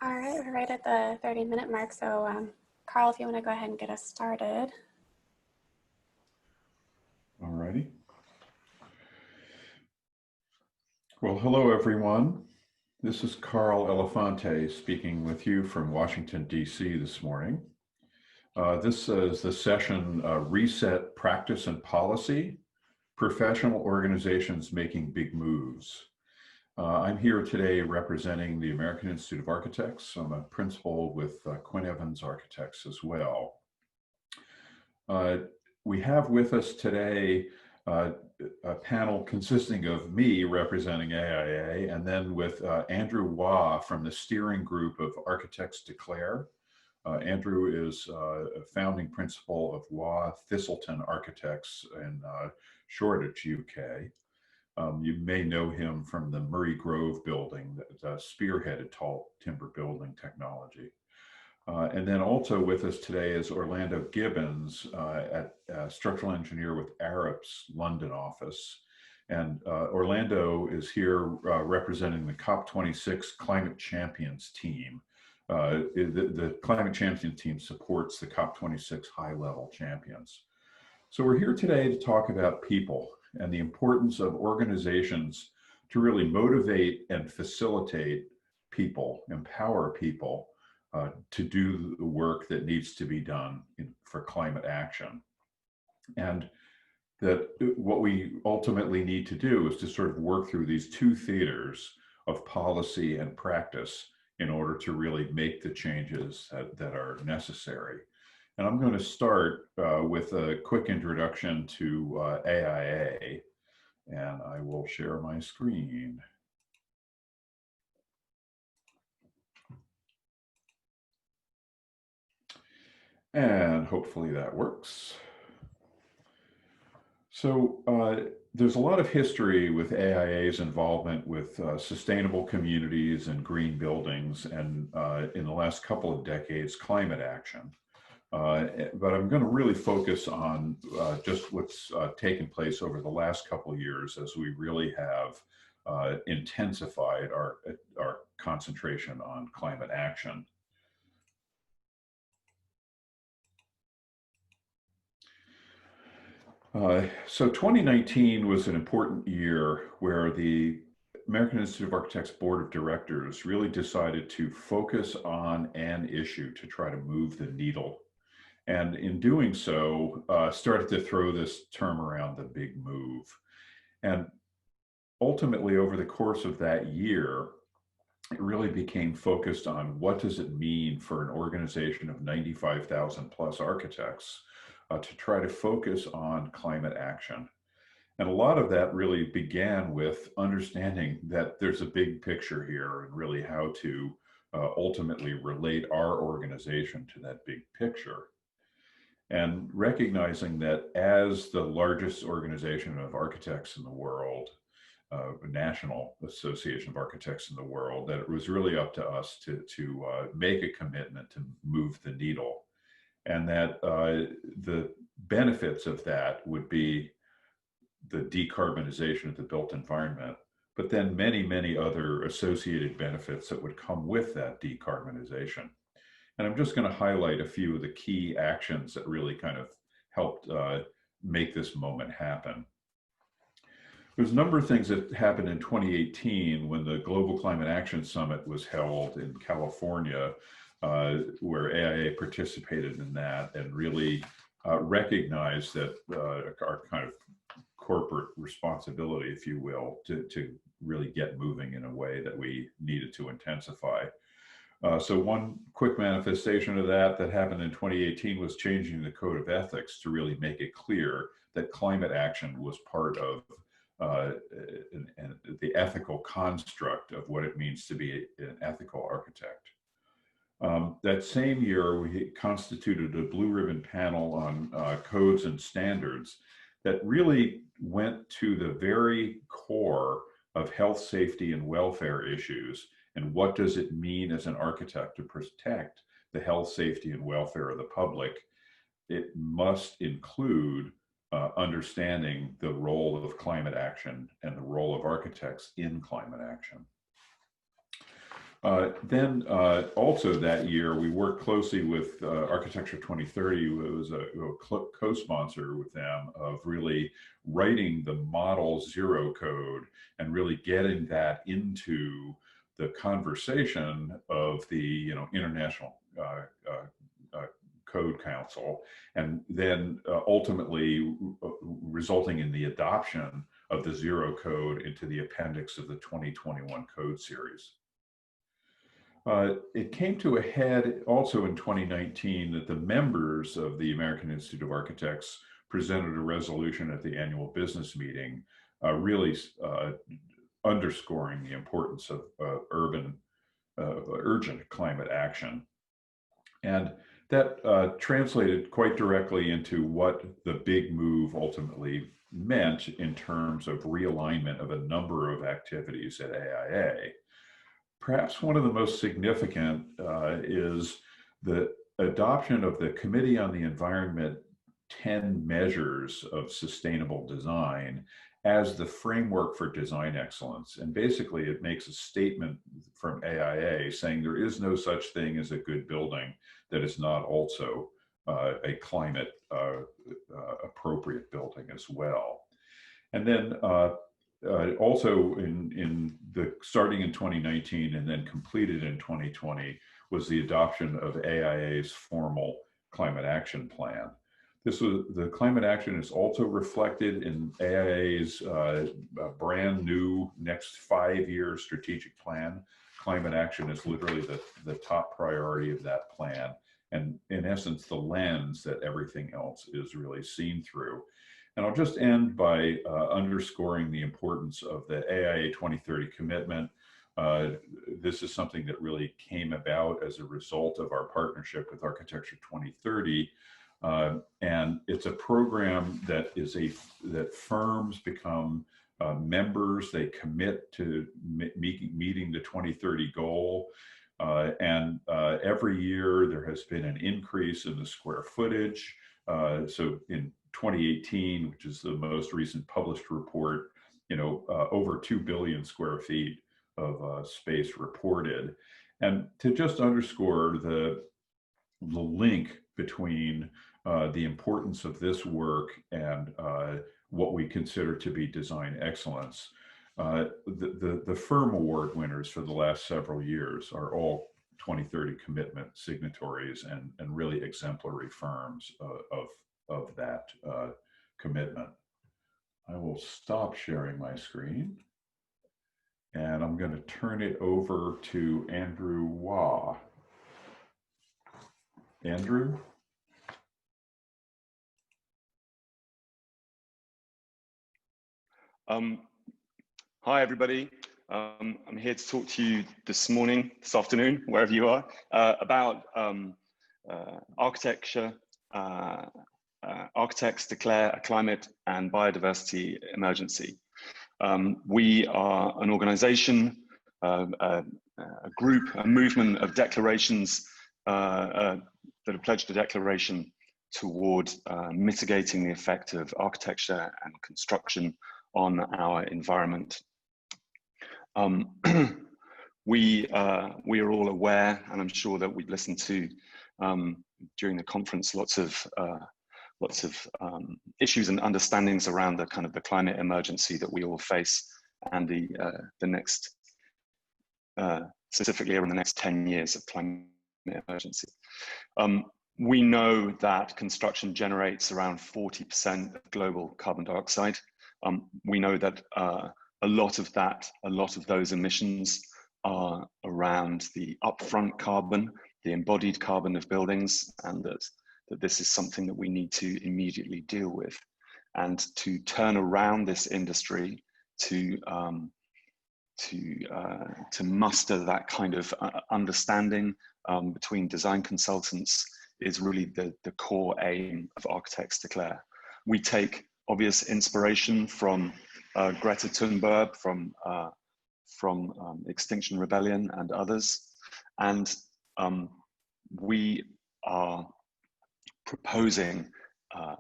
All right, we're right at the 30-minute mark. So Carl, if you want to go ahead and get us started. All righty. Well, hello, everyone. This is Carl Elefante speaking with you from Washington, D.C. this morning. This is the session, Reset Practice and Policy, Professional Organizations Making Big Moves. I'm here today representing the American Institute of Architects. I'm a principal with Quinn Architects as well. We have with us today a panel consisting of me representing AIA, and then with Andrew Waugh from the steering group of Architects Declare. Andrew is a founding principal of Waugh Thistleton Architects in Shoreditch, UK. You may know him from the Murray Grove building that spearheaded tall timber building technology. And then also with us today is Orlando Gibbons, structural engineer with Arup's London office. And Orlando is here representing the COP26 Climate Champions team. The Climate Champions team supports the COP26 high-level champions. So we're here today to talk about people and the importance of organizations to really motivate and facilitate people, empower people, to do the work that needs to be done for climate action. And that what we ultimately need to do is to sort of work through these two theaters of policy and practice in order to really make the changes that are necessary. And I'm going to start with a quick introduction to AIA, and I will share my screen. And hopefully that works. So there's a lot of history with AIA's involvement with sustainable communities and green buildings, and in the last couple of decades, climate action. But I'm going to really focus on just what's taken place over the last couple of years as we really have intensified our concentration on climate action. So 2019 was an important year where the American Institute of Architects Board of Directors really decided to focus on an issue to try to move the needle. And in doing so, started to throw this term around, the big move. And ultimately, over the course of that year, it really became focused on what does it mean for an organization of 95,000 plus architects to try to focus on climate action. And a lot of that really began with understanding that there's a big picture here and really how to ultimately relate our organization to that big picture. And recognizing that as the largest organization of architects in the world, National Association of Architects in the world, that it was really up to us to make a commitment to move the needle. And that the benefits of that would be the decarbonization of the built environment, but then many, many other associated benefits that would come with that decarbonization. And I'm just going to highlight a few of the key actions that really kind of helped make this moment happen. There's a number of things that happened in 2018 when the Global Climate Action Summit was held in California, where AIA participated in that and really recognized that our kind of corporate responsibility, if you will, to really get moving in a way that we needed to intensify. So one quick manifestation of that happened in 2018 was changing the code of ethics to really make it clear that climate action was part of the ethical construct of what it means to be an ethical architect. That same year, we constituted a blue ribbon panel on codes and standards that really went to the very core of health, safety, and welfare issues. And what does it mean as an architect to protect the health, safety, and welfare of the public? It must include understanding the role of climate action and the role of architects in climate action. Then also that year, we worked closely with Architecture 2030, who was a co-sponsor with them of really writing the model zero code and really getting that into the conversation of the International Code Council, and then ultimately resulting in the adoption of the zero code into the appendix of the 2021 code series. It came to a head also in 2019 that the members of the American Institute of Architects presented a resolution at the annual business meeting, really underscoring the importance of urgent climate action. And that translated quite directly into what the big move ultimately meant in terms of realignment of a number of activities at AIA. Perhaps one of the most significant is the adoption of the Committee on the Environment 10 measures of sustainable design as the framework for design excellence. And basically it makes a statement from AIA saying there is no such thing as a good building that is not also a climate appropriate building as well. And then also starting in 2019 and then completed in 2020 was the adoption of AIA's formal climate action plan. The climate action is also reflected in AIA's brand new next 5-year strategic plan. Climate action is literally the top priority of that plan, and in essence, the lens that everything else is really seen through. And I'll just end by underscoring the importance of the AIA 2030 commitment. This is something that really came about as a result of our partnership with Architecture 2030. And it's a program that firms become members, they commit to meeting the 2030 goal. And every year there has been an increase in the square footage. So in 2018, which is the most recent published report, over 2 billion square feet of space reported. And to just underscore the link between the importance of this work and what we consider to be design excellence, the firm award winners for the last several years are all 2030 commitment signatories and really exemplary firms of that commitment. I will stop sharing my screen and I'm going to turn it over to Andrew Waugh. Andrew? Hi, everybody. I'm here to talk to you this afternoon, wherever you are, about architecture. Architects declare a climate and biodiversity emergency. We are an organization, a group, a movement of declarations that have pledged a declaration toward mitigating the effect of architecture and construction on our environment. We are all aware, and I'm sure that we've listened to during the conference lots of issues and understandings around the kind of the climate emergency that we all face, and the next specifically around the next 10 years of climate emergency. We know that construction generates around 40% of global carbon dioxide. We know that a lot of those emissions are around the upfront carbon, the embodied carbon of buildings, and that this is something that we need to immediately deal with. And to turn around this industry to muster that kind of understanding between design consultants is really the core aim of Architects Declare. We take obvious inspiration from Greta Thunberg, from Extinction Rebellion and others, and we are proposing the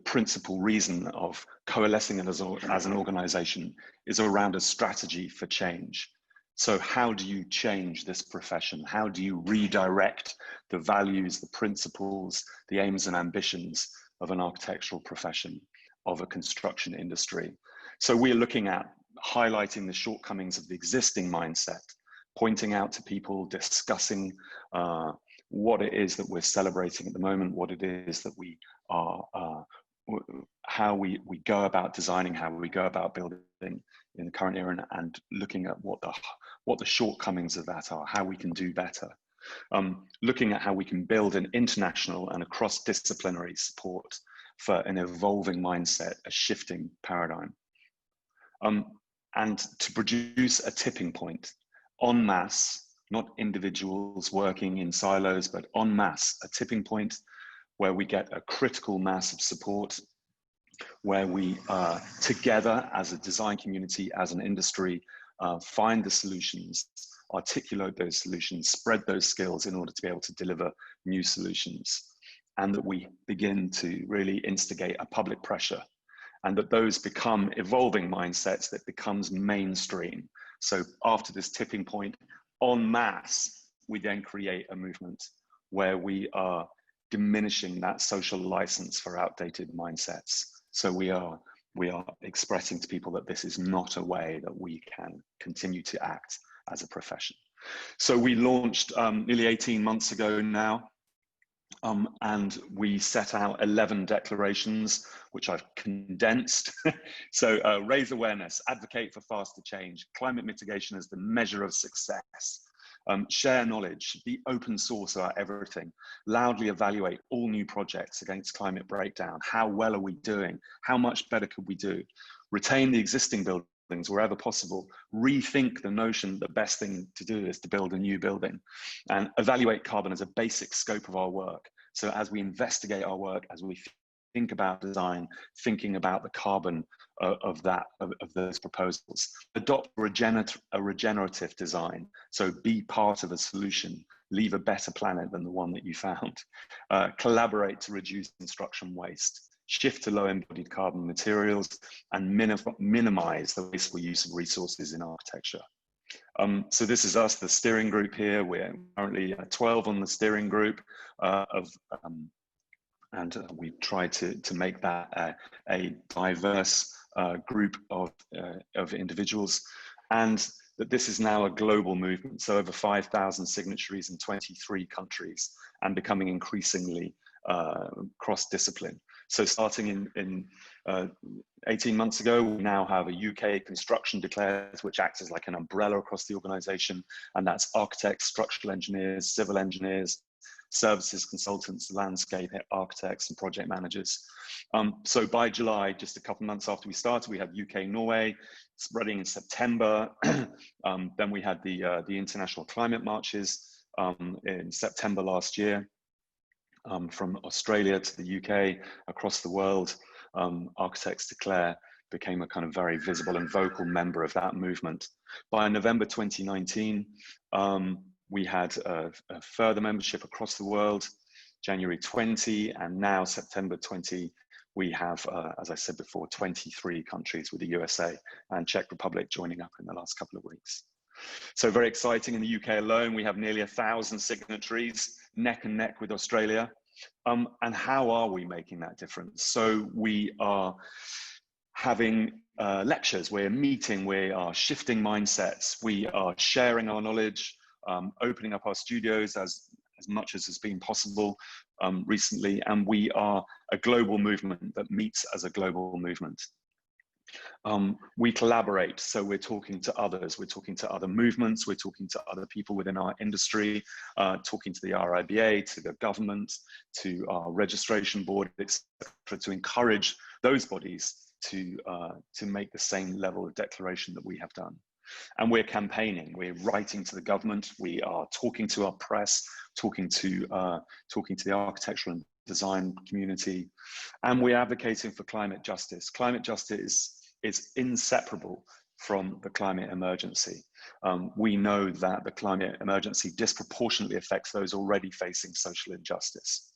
principal reason of coalescing as an organization is around a strategy for change. So how do you change this profession? How do you redirect the values, the principles, the aims and ambitions of an architectural profession, of a construction industry? So we're looking at highlighting the shortcomings of the existing mindset, pointing out to people, discussing what it is that we're celebrating at the moment, what it is that we are, how we go about designing, how we go about building in the current era, and looking at what the shortcomings of that are, how we can do better. Looking at how we can build an international and a cross-disciplinary support for an evolving mindset, a shifting paradigm. And to produce a tipping point en masse, not individuals working in silos, but en masse, a tipping point where we get a critical mass of support, where we together as a design community, as an industry, find the solutions, articulate those solutions, spread those skills in order to be able to deliver new solutions, and that we begin to really instigate a public pressure, and that those become evolving mindsets that becomes mainstream. So after this tipping point, en masse, we then create a movement where we are diminishing that social license for outdated mindsets. So we are expressing to people that this is not a way that we can continue to act as a profession. So we launched nearly 18 months ago now, and we set out 11 declarations, which I've condensed. So raise awareness, advocate for faster change, climate mitigation as the measure of success, share knowledge, be open source about everything, loudly evaluate all new projects against climate breakdown. How well are we doing? How much better could we do? Retain the existing buildings wherever possible, rethink the notion that the best thing to do is to build a new building, and evaluate carbon as a basic scope of our work. So as we investigate our work, as we think about design, thinking about the carbon of those proposals, adopt a regenerative design. So be part of a solution, leave a better planet than the one that you found, collaborate to reduce construction waste, shift to low embodied carbon materials, and minimize the wasteful use of resources in architecture. So this is us, the steering group here. We're currently 12 on the steering group and we've tried to make that a diverse group of individuals, and that this is now a global movement. So over 5,000 signatories in 23 countries, and becoming increasingly cross-discipline. So starting in 18 months ago, we now have a UK construction declares, which acts as like an umbrella across the organization. And that's architects, structural engineers, civil engineers, services consultants, landscape architects, and project managers. So by July, just a couple of months after we started, we had UK, Norway, spreading in September. Then we had the international climate marches in September last year. From Australia to the UK, across the world, Architects Declare became a kind of very visible and vocal member of that movement. By November 2019, we had a further membership across the world, January 20, and now September 20, we have, as I said before, 23 countries, with the USA and Czech Republic joining up in the last couple of weeks. So very exciting. In the UK alone, we have nearly 1,000 signatories, neck and neck with Australia. And how are we making that difference? So we are having lectures, we're meeting, we are shifting mindsets, we are sharing our knowledge, opening up our studios as much as has been possible recently. And we are a global movement that meets as a global movement. We collaborate, so we're talking to others, we're talking to other movements, we're talking to other people within our industry, talking to the RIBA, to the government, to our registration board, etc., to encourage those bodies to make the same level of declaration that we have done. And we're campaigning, we're writing to the government, we are talking to our press, talking to the architectural and design community, and we're advocating for climate justice. Climate justice is inseparable from the climate emergency. We know that the climate emergency disproportionately affects those already facing social injustice.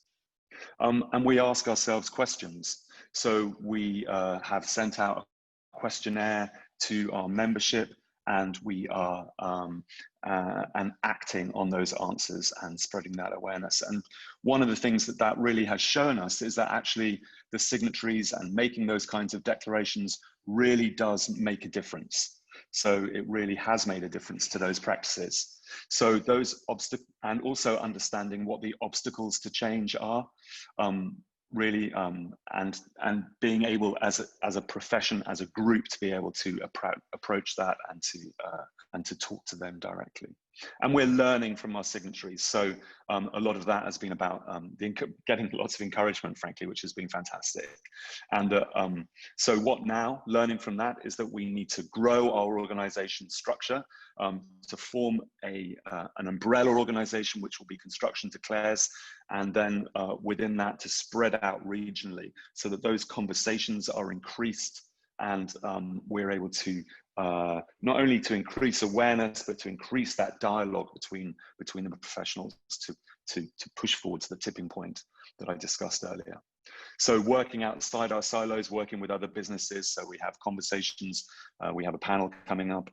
And we ask ourselves questions. So we have sent out a questionnaire to our membership, and we are and acting on those answers and spreading that awareness. And one of the things that that really has shown us is that actually the signatories and making those kinds of declarations really does make a difference. So it really has made a difference to those practices. So those obstacles, and also understanding what the obstacles to change are, really, and being able as a profession, as a group, to be able to approach that and to talk to them directly. And we're learning from our signatories. So a lot of that has been about getting lots of encouragement, frankly, which has been fantastic. And so what now? Learning from that is that we need to grow our organization structure to form an umbrella organization, which will be Construction Declares, and then within that to spread out regionally so that those conversations are increased, and we're able to not only to increase awareness, but to increase that dialogue between the professionals to push forward to the tipping point that I discussed earlier. So working outside our silos, working with other businesses. So we have conversations, we have a panel coming up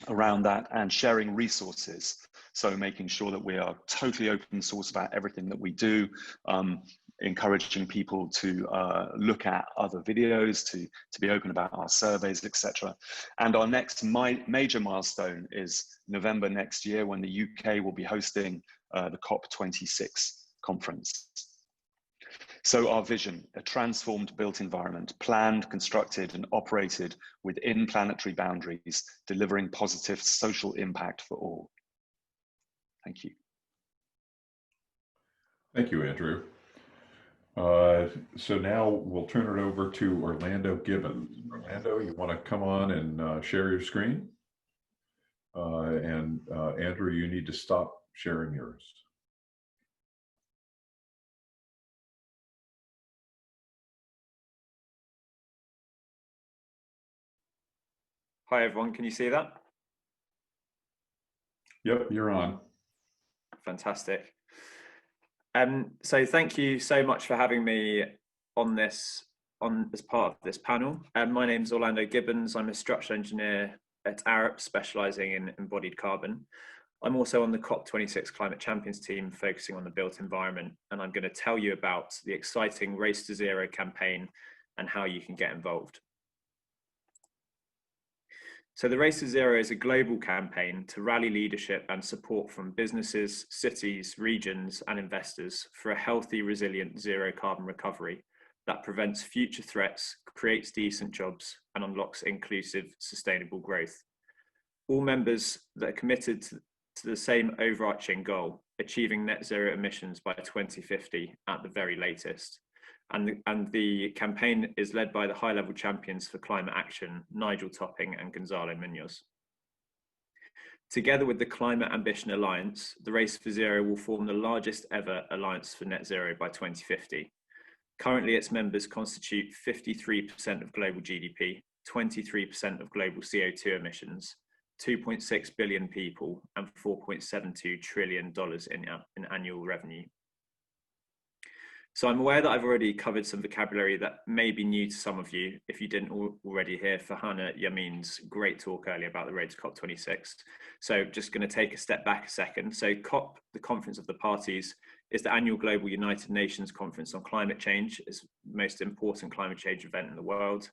around that, and sharing resources. So making sure that we are totally open source about everything that we do, encouraging people to look at other videos, to be open about our surveys, etc. And our next major milestone is November next year, when the UK will be hosting the COP26 conference. So our vision: a transformed built environment, planned, constructed, and operated within planetary boundaries, delivering positive social impact for all. Thank you. Thank you, Andrew. So now we'll turn it over to Orlando Gibbons. Orlando, you want to come on and share your screen? And Andrew, you need to stop sharing yours. Hi everyone, can you see that? Yep, you're on. Fantastic. So thank you so much for having me on as part of this panel. My name is Orlando Gibbons. I'm a structural engineer at Arup, specialising in embodied carbon. I'm also on the COP26 Climate Champions team, focusing on the built environment, and I'm going to tell you about the exciting Race to Zero campaign and how you can get involved. So the Race to Zero is a global campaign to rally leadership and support from businesses, cities, regions, and investors for a healthy, resilient, zero carbon recovery that prevents future threats, creates decent jobs, and unlocks inclusive, sustainable growth. All members that are committed to the same overarching goal, achieving net zero emissions by 2050 at the very latest. And the campaign is led by the high-level champions for climate action, Nigel Topping and Gonzalo Munoz. Together with the Climate Ambition Alliance, the Race for Zero will form the largest ever alliance for net zero by 2050. Currently, its members constitute 53% of global GDP, 23% of global CO2 emissions, 2.6 billion people, and $4.72 trillion in annual revenue. So I'm aware that I've already covered some vocabulary that may be new to some of you, if you didn't already hear Farhana Yamin's great talk earlier about the road to COP26. So just going to take a step back a second. So COP, the Conference of the Parties, is the annual global United Nations Conference on Climate Change. It's the most important climate change event in the world.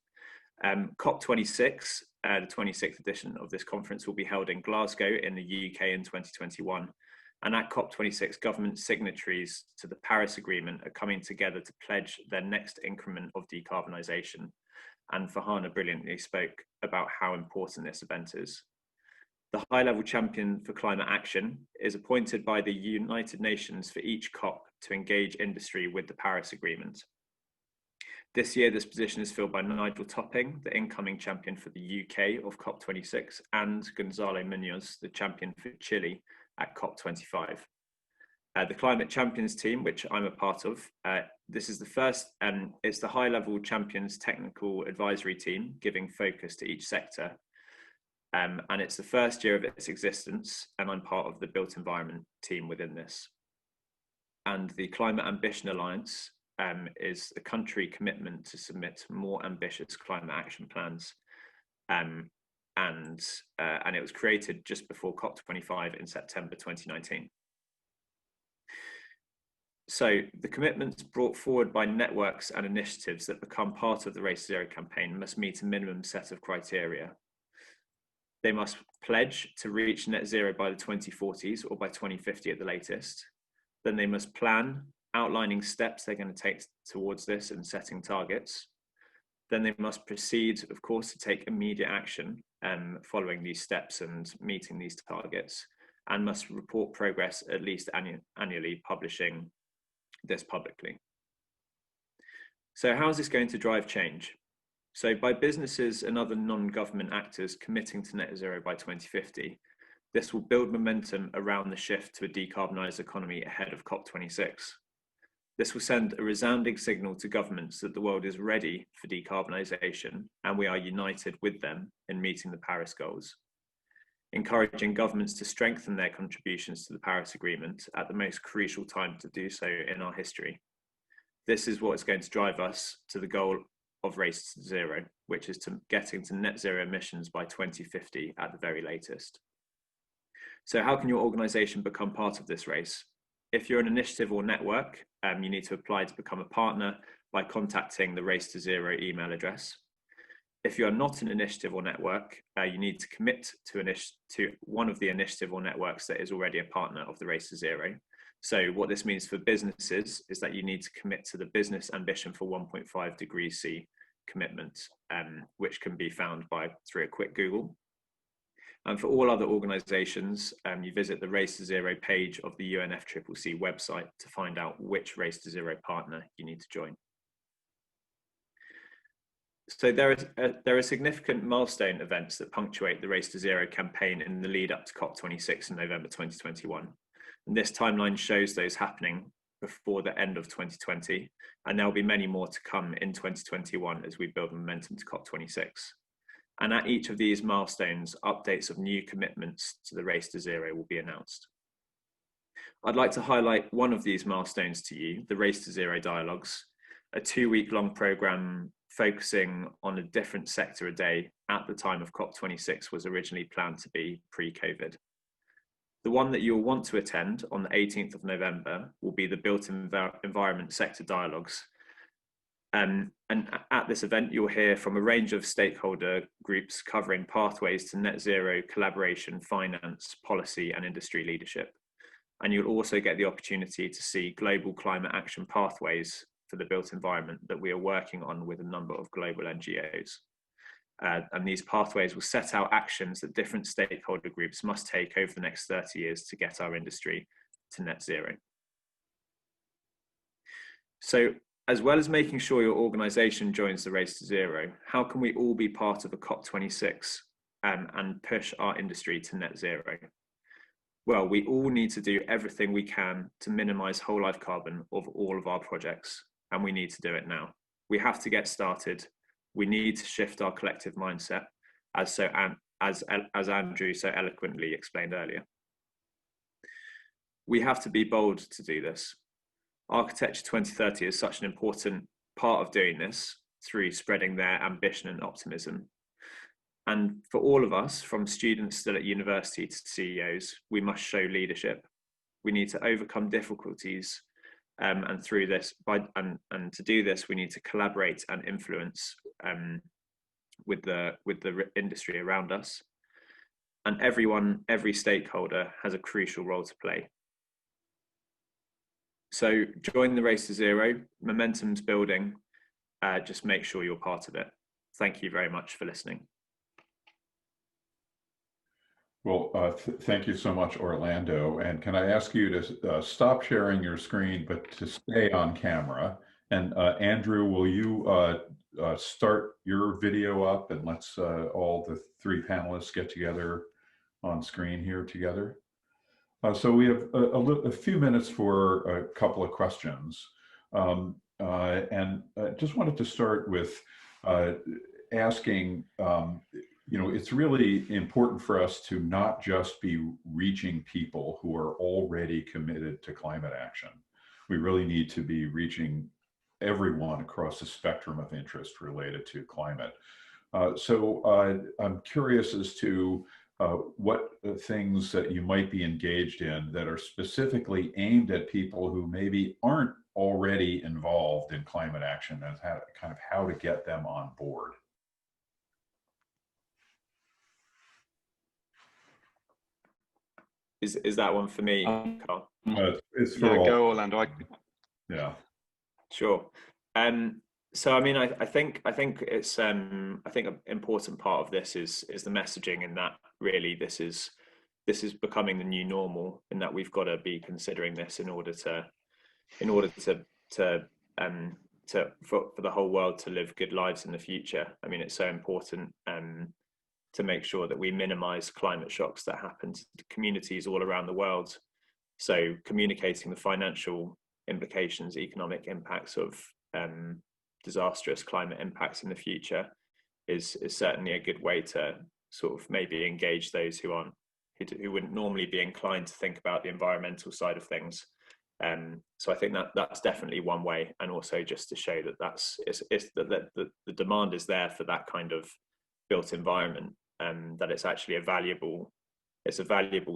COP26, the 26th edition of this conference, will be held in Glasgow in the UK in 2021. And at COP26, government signatories to the Paris Agreement are coming together to pledge their next increment of decarbonisation. And Farhana brilliantly spoke about how important this event is. The high-level champion for climate action is appointed by the United Nations for each COP to engage industry with the Paris Agreement. This year, this position is filled by Nigel Topping, the incoming champion for the UK of COP26, and Gonzalo Munoz, the champion for Chile at COP25. The Climate Champions team, which I'm a part of, this is the first, it's the high-level champions technical advisory team, giving focus to each sector. And it's the first year of its existence, and I'm part of the built environment team within this. And the Climate Ambition Alliance is the country commitment to submit more ambitious climate action plans. and it was created just before COP25 in September 2019. So the commitments brought forward by networks and initiatives that become part of the Race to Zero campaign must meet a minimum set of criteria. They must pledge to reach net zero by the 2040s or by 2050 at the latest. Then they must plan, outlining steps they're going to take towards this and setting targets. Then they must proceed, of course, to take immediate action following these steps and meeting these targets, and must report progress at least annually, publishing this publicly. So how is this going to drive change? So by businesses and other non-government actors committing to net zero by 2050, this will build momentum around the shift to a decarbonised economy ahead of COP26. This will send a resounding signal to governments that the world is ready for decarbonisation and we are united with them in meeting the Paris goals, encouraging governments to strengthen their contributions to the Paris Agreement at the most crucial time to do so in our history. This is what is going to drive us to the goal of Race to Zero, which is to getting to net zero emissions by 2050 at the very latest. So how can your organisation become part of this race? If you're an initiative or network, you need to apply to become a partner by contacting the Race to Zero email address. If you are not an initiative or network, you need to commit to one of the initiative or networks that is already a partner of the Race to Zero. So what this means for businesses is that you need to commit to the Business Ambition for 1.5 degrees C commitment, which can be found through a quick Google. And for all other organisations, you visit the Race to Zero page of the UNFCCC website to find out which Race to Zero partner you need to join. So there are significant milestone events that punctuate the Race to Zero campaign in the lead up to COP26 in November 2021. And this timeline shows those happening before the end of 2020, and there'll be many more to come in 2021 as we build momentum to COP26. And at each of these milestones, updates of new commitments to the Race to Zero will be announced. I'd like to highlight one of these milestones to you, the Race to Zero Dialogues, a 2-week-long programme focusing on a different sector a day at the time of COP26 was originally planned to be pre-COVID. The one that you'll want to attend on the 18th of November will be the Built Environment Sector Dialogues. And at this event, you'll hear from a range of stakeholder groups covering pathways to net zero, collaboration, finance, policy, and industry leadership. And you'll also get the opportunity to see global climate action pathways for the built environment that we are working on with a number of global NGOs. And these pathways will set out actions that different stakeholder groups must take over the next 30 years to get our industry to net zero. So, as well as making sure your organisation joins the Race to Zero, how can we all be part of a COP26 and push our industry to net zero? Well, we all need to do everything we can to minimise whole life carbon of all of our projects, and we need to do it now. We have to get started. We need to shift our collective mindset, as Andrew so eloquently explained earlier. We have to be bold to do this. Architecture 2030 is such an important part of doing this through spreading their ambition and optimism. And for all of us, from students still at university to CEOs, we must show leadership. We need to overcome difficulties, and through this, and to do this, we need to collaborate and influence with the industry around us. And every stakeholder has a crucial role to play. So join the Race to Zero, momentum's building, just make sure you're part of it. Thank you very much for listening. Well, thank you so much, Orlando. And can I ask you to stop sharing your screen, but to stay on camera? And Andrew, will you start your video up, and let's all the 3 panelists get together on screen here together. So we have a few minutes for a couple of questions. And just wanted to start with asking, it's really important for us to not just be reaching people who are already committed to climate action. We really need to be reaching everyone across the spectrum of interest related to climate. I'm curious as to what things that you might be engaged in that are specifically aimed at people who maybe aren't already involved in climate action, and how to get them on board. Is that one for me, Carl? It's for all. Go Orlando. Yeah. Sure. So I mean, I think it's I think an important part of this is the messaging, in that really this is becoming the new normal, in that we've got to be considering this in order for the whole world to live good lives in the future. I mean, it's so important to make sure that we minimize climate shocks that happen to communities all around the world. So communicating the financial implications, economic impacts of disastrous climate impacts in the future is certainly a good way to sort of maybe engage those who wouldn't normally be inclined to think about the environmental side of things. So I think that's definitely one way, and also just to show that the demand is there for that kind of built environment, and that it's actually a valuable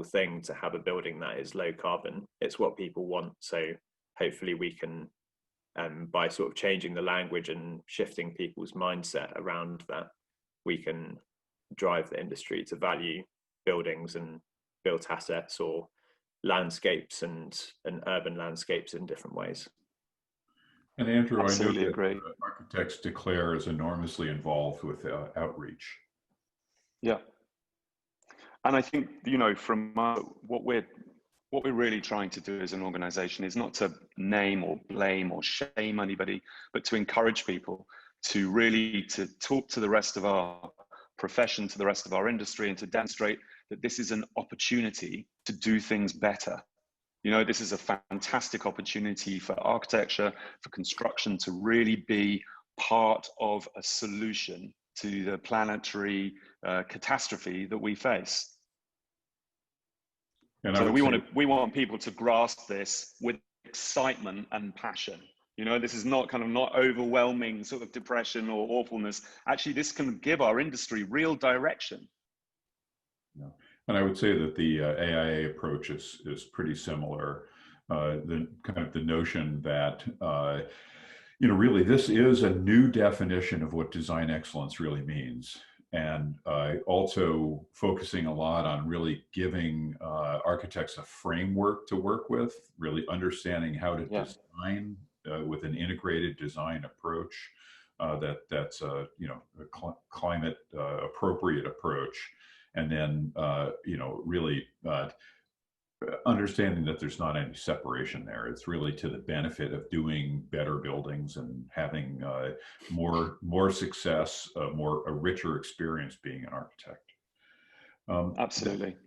thing to have a building that is low carbon. It's what people want. So hopefully we can, by sort of changing the language and shifting people's mindset around that, we can drive the industry to value buildings and built assets, or landscapes and urban landscapes in different ways. And Andrew, Absolutely I know agree. that Architects Declare is enormously involved with outreach. Yeah. And I think, you know, from what we're really trying to do as an organization is not to name or blame or shame anybody, but to encourage people to really to talk to the rest of our profession, to the rest of our industry, and to demonstrate that this is an opportunity to do things better. You know, this is a fantastic opportunity for architecture, for construction, to really be part of a solution to the planetary catastrophe that we face. And so we want people to grasp this with excitement and passion. You know, this is not overwhelming sort of depression or awfulness. Actually, this can give our industry real direction. Yeah. And I would say that the AIA approach is pretty similar. The notion that you know, really this is a new definition of what design excellence really means, and also focusing a lot on really giving architects a framework to work with, really understanding how to design with an integrated design approach that's you know, a climate appropriate approach. And then, you know, really understanding that there's not any separation there. It's really to the benefit of doing better buildings and having more success, a richer experience being an architect. Absolutely.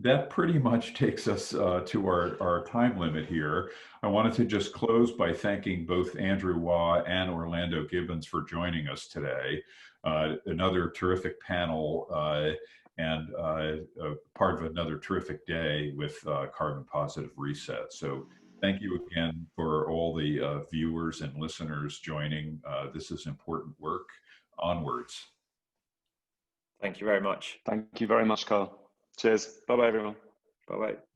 That pretty much takes us to our time limit here. I wanted to just close by thanking both Andrew Waugh and Orlando Gibbons for joining us today. Another terrific panel and part of another terrific day with CarbonPositive Reset. So thank you again for all the viewers and listeners joining. This is important work. Onwards. Thank you very much. Thank you very much, Carl. Cheers. Bye-bye, everyone. Bye-bye.